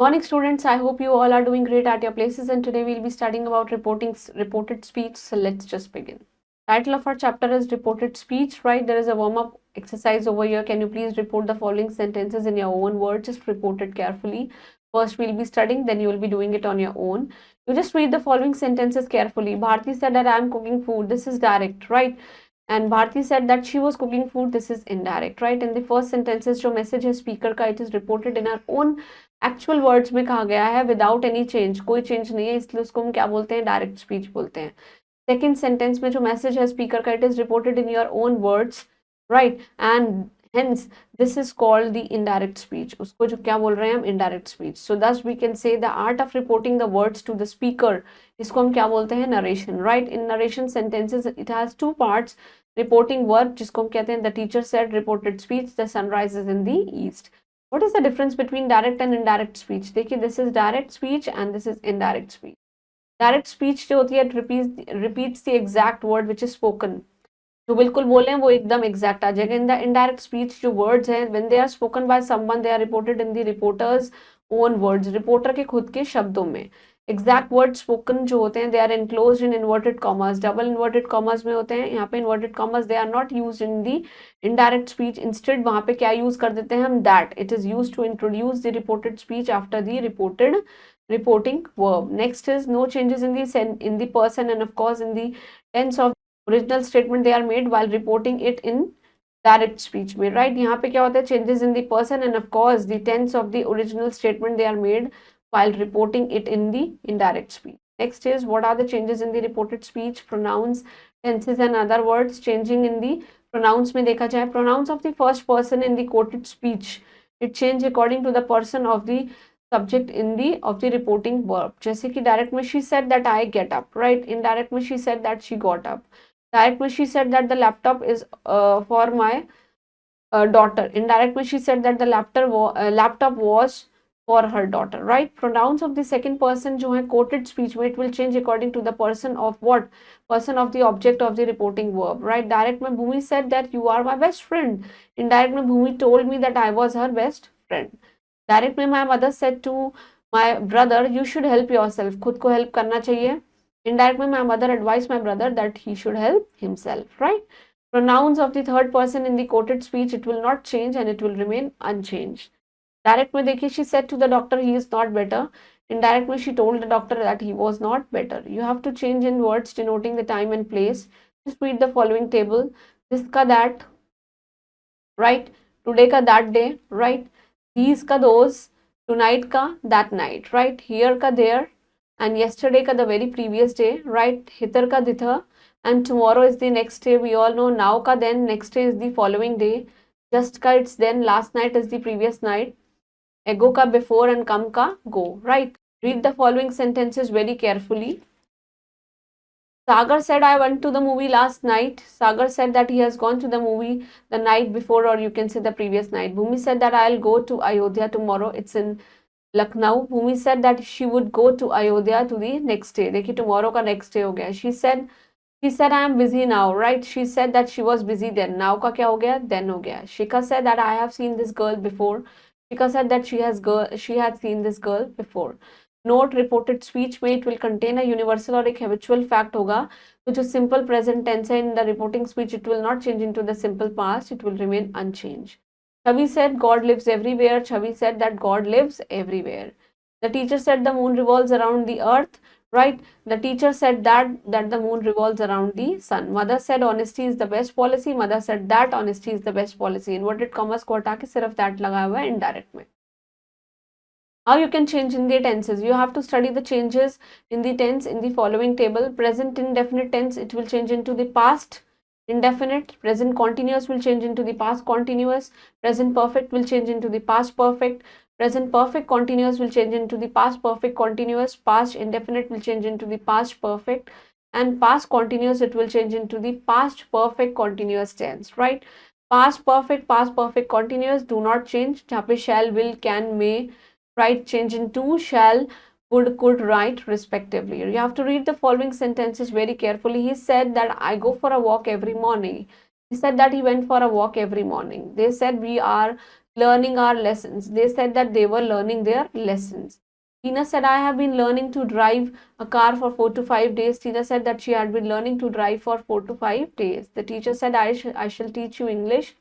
Morning students, I hope you all are doing great at your places, and today we'll be studying about reported speech. So let's just begin. Title of our chapter is reported speech, right? There is a warm-up exercise over here. Can you please report the following sentences in your own words? Just report it carefully. First we'll be studying, then you will be doing it on your own. You just read the following sentences carefully. Bharti said that I am cooking food. This is direct, right? And Bharti said that she was cooking food. This is indirect, right? In the first sentences, जो message है speaker का, it is reported in our own actual words में कहा गया है without any change, कोई change नहीं है, इसलिए उसको हम क्या बोलते हैं, डायरेक्ट स्पीच बोलते हैं. सेकेंड सेंटेंस में जो मैसेज है स्पीकर का, it is reported in your own words, right, and hence this is called the indirect speech. उसको जो क्या बोल रहे हैं हम, indirect speech. So this we can say the art of reporting the words to the speaker, इसको हम क्या बोलते हैं, narration, right. In narration sentences it has two parts. Reporting verb जिसको हम कहते हैं the teacher said reported speech the sunrise in the east. What is the difference between direct and indirect speech? देखिए, this is direct speech and this is indirect speech. Direct speech जो होती है, it repeats the exact word which is spoken. जो बिल्कुल बोले हैं वो एकदम exact आ जाएगा. In the indirect speech जो words हैं, when they are spoken by someone, they are reported in the reporter's own words. Reporter के खुद के शब्दों में. एग्जैक्ट वर्ड स्पोकन जो होते हैं, they are enclosed in inverted commas, double inverted commas में होते हैं. यहाँ पे inverted commas they are not used in the indirect speech. Instead वहां पे क्या यूज कर देते हैं हम, that. It is used to introduce the reported speech after the reporting verb. Next is no changes in the person and of course in the tense of original statement they are made while reporting it in direct speech में, right. यहाँ पे क्या होता है, changes in the person and of course the tense of the original statement they are made while reporting it in the indirect speech. Next is, what are the changes in the reported speech? Pronouns, tenses and other words. Changing in the pronouns में देखा जाए, pronouns of the first person in the quoted speech, it change according to the person of the subject in the of the reporting verb. जैसे कि direct में she said that I get up, right. Indirect में she said that she got up. Direct में she said that the laptop is for my daughter. Indirect में she said that the laptop was for her daughter, right. Pronouns of the second person जो है quoted speech में, it will change according to the person of what, person of the object of the reporting verb, right. Direct में Bhumi said that you are my best friend. Indirect में Bhumi told me that I was her best friend. Direct में my mother said to my brother you should help yourself, खुद को help करना चाहिए. Indirect में my mother advised my brother that he should help himself, right. Pronouns of the third person in the quoted speech, it will not change and it will remain unchanged. Direct में देखिए, she said to the doctor he is not better. Indirect में she told the doctor that he was not better. You have to change in words denoting the time and place. Just read the following table. This का that, right. Today का that day, right. These का those. Tonight का that night, right. Here का there. And yesterday का the very previous day, right. हितर का दिथा. And tomorrow is the next day. We all know. Now का then. Next day is the following day. Just का it's then. Last night is the previous night. Ego ka before and come ka go, right. Read the following sentences very carefully. Sagar said I went to the movie last night. Sagar said that he has gone to the movie the night before, or you can say the previous night. Bhumi said that I'll go to Ayodhya tomorrow. It's in Lucknow. Bhumi said that she would go to Ayodhya to the next day. देखिए tomorrow का next day हो गया. She said I am busy now, right. She said that she was busy then. Now का क्या हो गया, then हो गया. Shika said that I have seen this girl before. Shika said that she had seen this girl before. Note, reported speech में it will contain a universal और एक habitual fact होगा. तो जो simple present tense है in the reporting speech, it will not change into the simple past. It will remain unchanged. Chavi said God lives everywhere. Chavi said that God lives everywhere. The teacher said the moon revolves around the earth, right. The teacher said that the moon revolves around the sun. Mother said honesty is the best policy. Mother said that honesty is the best policy. Inverted commas को हटा के सिर्फ that लगाया हुआ है indirect में. How you can change in the tenses? You have to study the changes in the tense in the following table. Present indefinite tense, it will change into the past indefinite. Present continuous will change into the past continuous. Present perfect will change into the past perfect. Present perfect continuous will change into the past perfect continuous. Past indefinite will change into the past perfect. And past continuous, it will change into the past perfect continuous tense, right. Past perfect continuous do not change. जहाँ पे shall, will, can, may, right, change into shall, would, could, right, respectively. You have to read the following sentences very carefully. He said that I go for a walk every morning. He said that he went for a walk every morning. They said we are learning our lessons. They said that they were learning their lessons. Tina said, I have been learning to drive a car for 4 to 5 days. Tina said that she had been learning to drive for 4 to 5 days. The teacher said, I shall teach you English.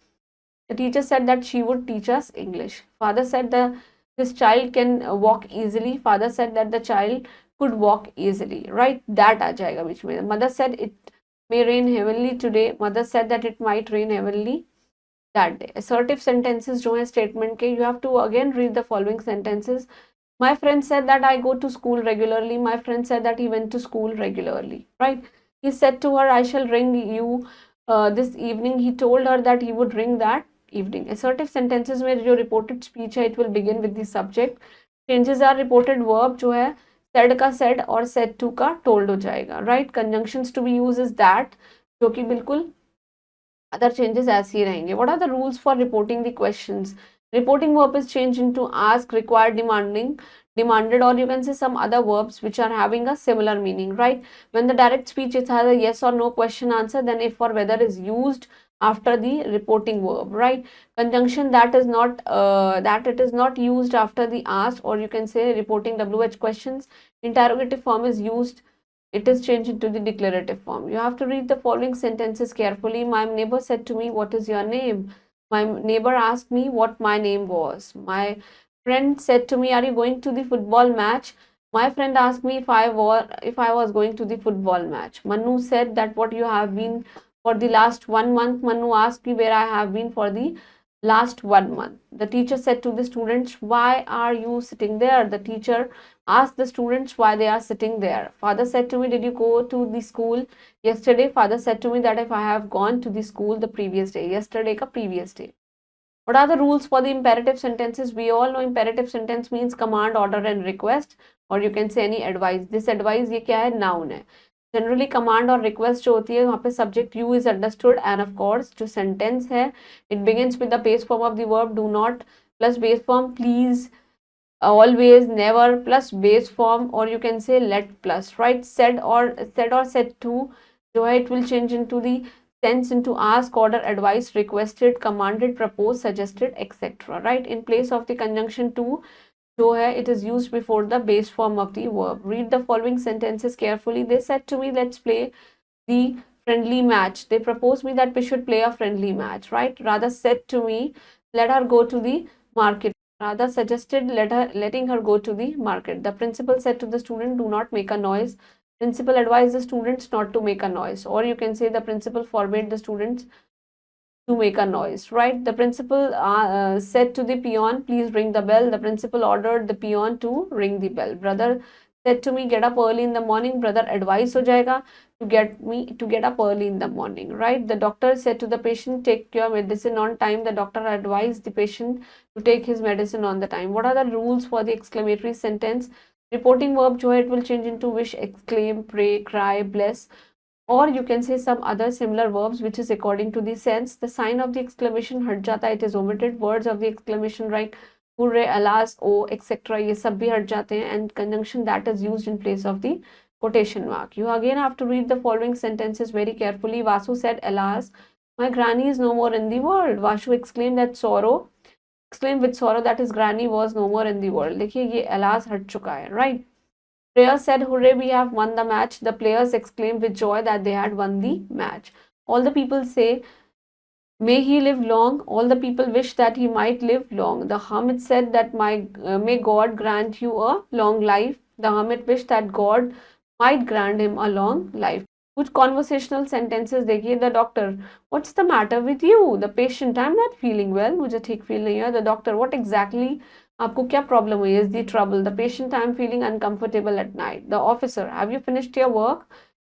The teacher said that she would teach us English. Father said that this child can walk easily. Father said that the child could walk easily. Right? That aa jayega beech mein. Mother said it may rain heavily today. Mother said that it might rain heavily that day. Assertive sentences जो है statement के, you have to again read the following sentences. My friend said that I go to school regularly. My friend said that he went to school regularly. Right? He said to her, I shall ring you this evening. He told her that he would ring that evening. Assertive sentences में जो reported speech है, it will begin with the subject. Changes are reported verb जो है said का said और said to का told हो जाएगा. Right? Conjunctions to be used is that जो कि बिल्कुल other changes ऐसे ही रहेंगे. What are the rules for reporting the questions? Reporting verb is changed into ask, required, demanding, demanded, or you can say some other verbs which are having a similar meaning, right? When the direct speech is either yes or no question answer, then if or whether is used after the reporting verb, right? Conjunction that is not that it is not used after the ask, or you can say reporting WH questions. Interrogative form is used, it is changed into the declarative form. You have to read the following sentences carefully. My neighbor said to me, what is your name? My neighbor asked me what my name was. My friend said to me, are you going to the football match? My friend asked me if I was going to the football match. Manu said that what you have been for the last 1 month. Manu asked me where I have been for the last 1 month. The teacher said to the students, why are you sitting there? The teacher asked the students why they are sitting there. Father said to me, did you go to the school yesterday? Father said to me that if I have gone to the school the previous day. Yesterday ka previous day. What are the rules for the imperative sentences? We all know imperative sentence means command, order and request, or you can say any advice. This advice ये क्या है? Noun है. Generally command और request जो होती है वहाँ पे subject you is understood, and of course जो sentence है it begins with the base form of the verb do not plus base form please, always, never plus base form, or you can say let plus, right? Said or said to जो है it will change into the tense into ask, order, advice, requested, commanded, proposed, suggested, etc. Right? In place of the conjunction to जो है it is used before the base form of the verb. Read the following sentences carefully. They said to me, let's play the friendly match. They proposed me that we should play a friendly match, right? Radha said to me, let her go to the market. Radha suggested letting her go to the market. The principal said to the student, do not make a noise. Principal advised the students not to make a noise, or you can say the principal forbade the students to make a noise, right? The principal said to the peon, please ring the bell. The principal ordered the peon to ring the bell. Brother said to me, get up early in the morning. Brother advised ho jayega to get up early in the morning, right? The doctor said to the patient, take your medicine on time. The doctor advised the patient to take his medicine on the time. What are the rules for the exclamatory sentence? Reporting verb जो है it will change into wish, exclaim, pray, cry, bless, or you can say some other similar verbs which is according to the sense. The sign of the exclamation हट जाता है, it is omitted. Words of the exclamation, right? Hooray, alas, oh, etc. ये सब भी हट जाते हैं, and conjunction that is used in place of the quotation mark. You again have to read the following sentences very carefully. Vasu said, alas, my granny is no more in the world. Vasu exclaimed with sorrow that his granny was no more in the world. देखिए ये alas हट चुका है, right? Player said, hooray, we have won the match. The players exclaimed with joy that they had won the match. All the people say, may he live long. All the people wish that he might live long. The hermit said that may God grant you a long life. The hermit wished that God might grant him a long life. Kuch conversational sentences देखिए. The doctor, what's the matter with you? The patient, I'm not feeling well. मुझे ठीक feel नहीं है. The doctor, what exactly आपको क्या problem हुई? Is the trouble? The patient, I'm feeling uncomfortable at night. The officer, have you finished your work?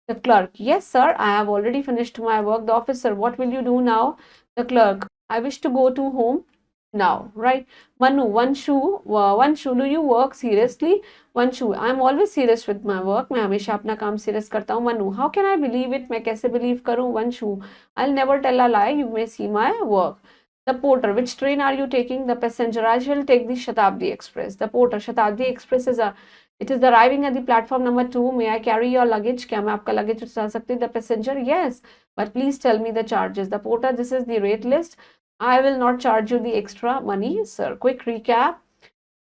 The clerk, yes sir, I have already finished my work. The officer, what will you do now? The clerk, I wish to go to home now, right? Manu, one shoe, do you work seriously? One shoe, I'm always serious with my work. मैं हमेशा अपना काम serious करता हूँ. Manu, how can I believe it? मैं कैसे believe करूँ? One shoe, I'll never tell a lie. You may see my work. The porter, which train are you taking? The passenger, I shall take the Shatabdi Express. The porter, Shatabdi Express is arriving at the platform number 2. May I carry your luggage? क्या मैं आपका luggage उठा सकती हूँ? The passenger, yes, but please tell me the charges. The porter, this is the rate list. I will not charge you the extra money, sir. Quick recap.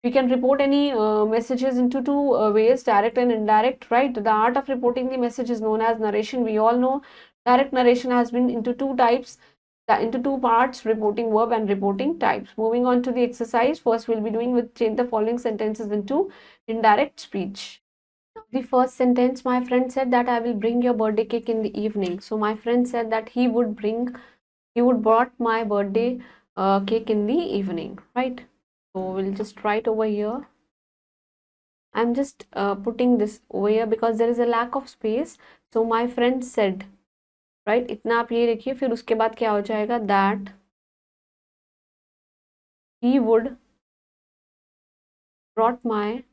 We can report any messages into two ways, direct and indirect, right? The art of reporting the message is known as narration. We all know direct narration has been into two types, into two parts, reporting verb and reporting types. Moving on to the exercise, first we'll be doing with change the following sentences into indirect speech. The first sentence, my friend said that I will bring your birthday cake in the evening. So my friend said that he would brought my birthday cake in the evening, right? So we'll just write over here. I'm just putting this over here because there is a lack of space. So my friend said, right? इतना आप ये लिखिए, फिर उसके बाद क्या हो जाएगा, that he would brought my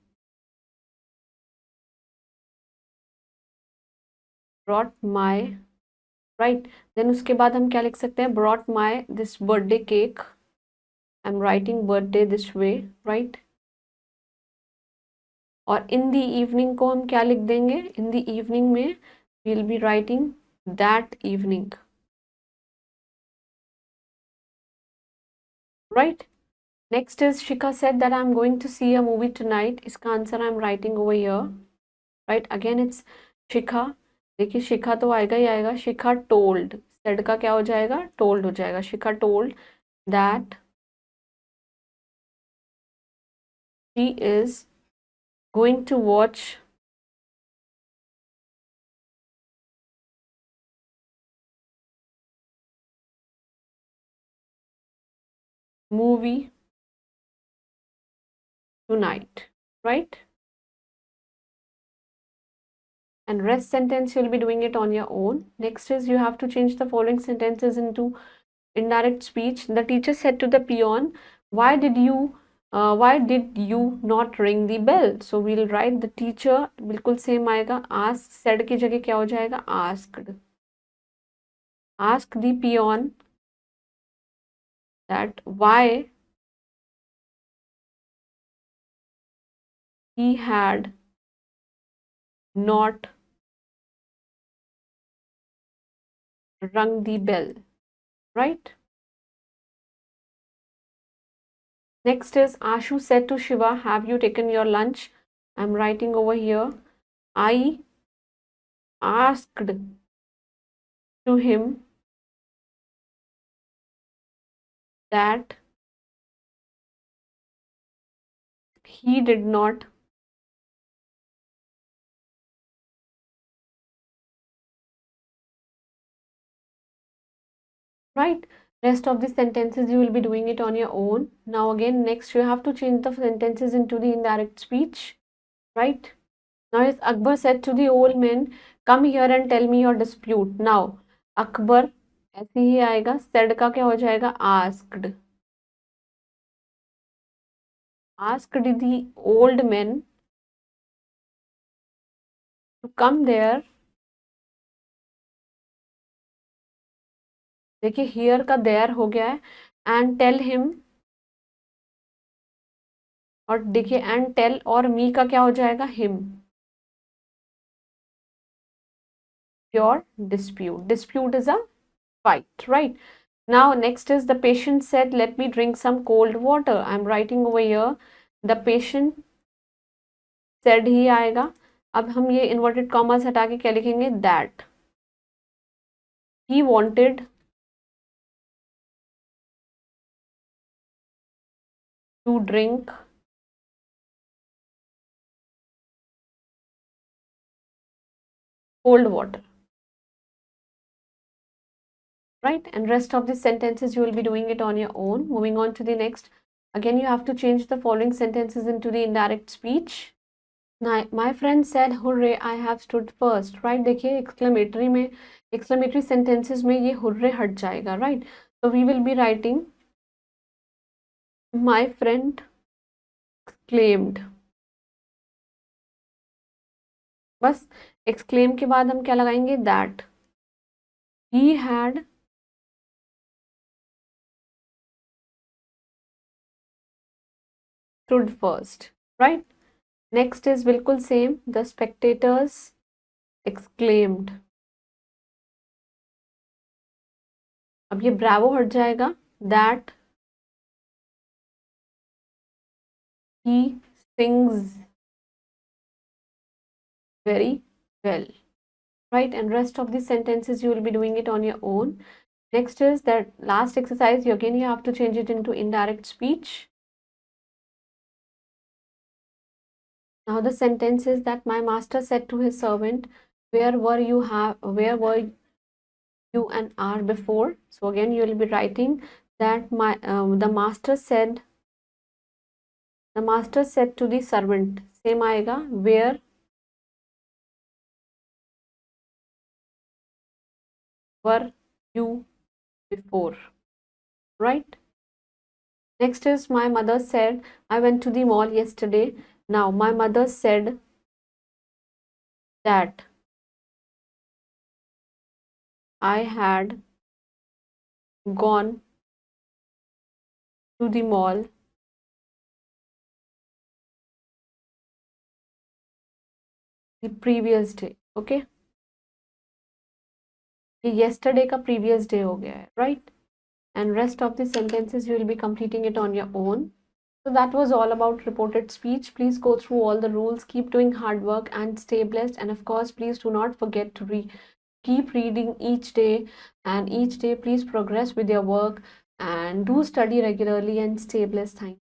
right. Then उसके बाद हम क्या लिख सकते हैं, brought my this birthday cake. I'm writing birthday this way, right? और in the evening को हम क्या लिख देंगे, in the evening में we'll be writing that evening, right? Next is Shikha said that I'm going to see a movie tonight. इसका answer I'm writing over here, right? Again it's Shikha. देखिए शिखा तो आएगा ही आएगा. शिखा told, said का क्या हो जाएगा, told हो जाएगा. शिखा told that she is going to watch movie tonight, right? And rest sentence you'll be doing it on your own. Next is you have to change the following sentences into indirect speech. The teacher said to the peon, why did you not ring the bell? So we'll write the teacher, बिल्कुल same आएगा. Ask, said की जगह क्या हो जाएगा, asked. Ask the peon that why he had not rung the bell, right? Next is Ashu said to Shiva, have you taken your lunch? I'm writing over here. I asked to him that he did not right. Rest of the sentences you will be doing it on your own. Now again, next you have to change the sentences into the indirect speech, right? Now is Akbar said to the old man, come here and tell me your dispute. Now Akbar ऐसे ही आएगा, said का क्या हो जाएगा, asked. Asked the old man to come there. देखिए here का there हो गया है, and tell him, और देखिए and tell और me का क्या हो जाएगा, him. Your dispute. Dispute is a fight, right? Now next is the patient said, let me drink some cold water. I'm writing over here. The patient said ही आएगा. अब हम ये inverted commas हटा के क्या लिखेंगे, that he wanted to drink cold water, right? And rest of the sentences you will be doing it on your own. Moving on to the next. Again, you have to change the following sentences into the indirect speech. My friend said, hooray, I have stood first, right? देखिए exclamatory sentences में ये hooray हट जाएगा, right? So we will be writing, my friend exclaimed. बस exclaim के बाद हम क्या लगाएंगे, that he had stood first, right? Next is बिल्कुल same, the spectators exclaimed. अब ये bravo हट जाएगा, that he sings very well, right? And rest of the sentences you will be doing it on your own. Next is that last exercise. Again, you have to change it into indirect speech. Now the sentence is that my master said to his servant, where were you and are before? So again, you will be writing that the master said to the servant. Same आएगा, where were you before, right? Next is my mother said, I went to the mall yesterday. Now my mother said that I had gone to the mall the previous day. Okay, ये yesterday का previous day हो गया है, right? And rest of the sentences you will be completing it on your own. So that was all about reported speech. Please go through all the rules, keep doing hard work and stay blessed. And of course, please do not forget to keep reading each day, and each day please progress with your work and do study regularly and stay blessed. Thank you.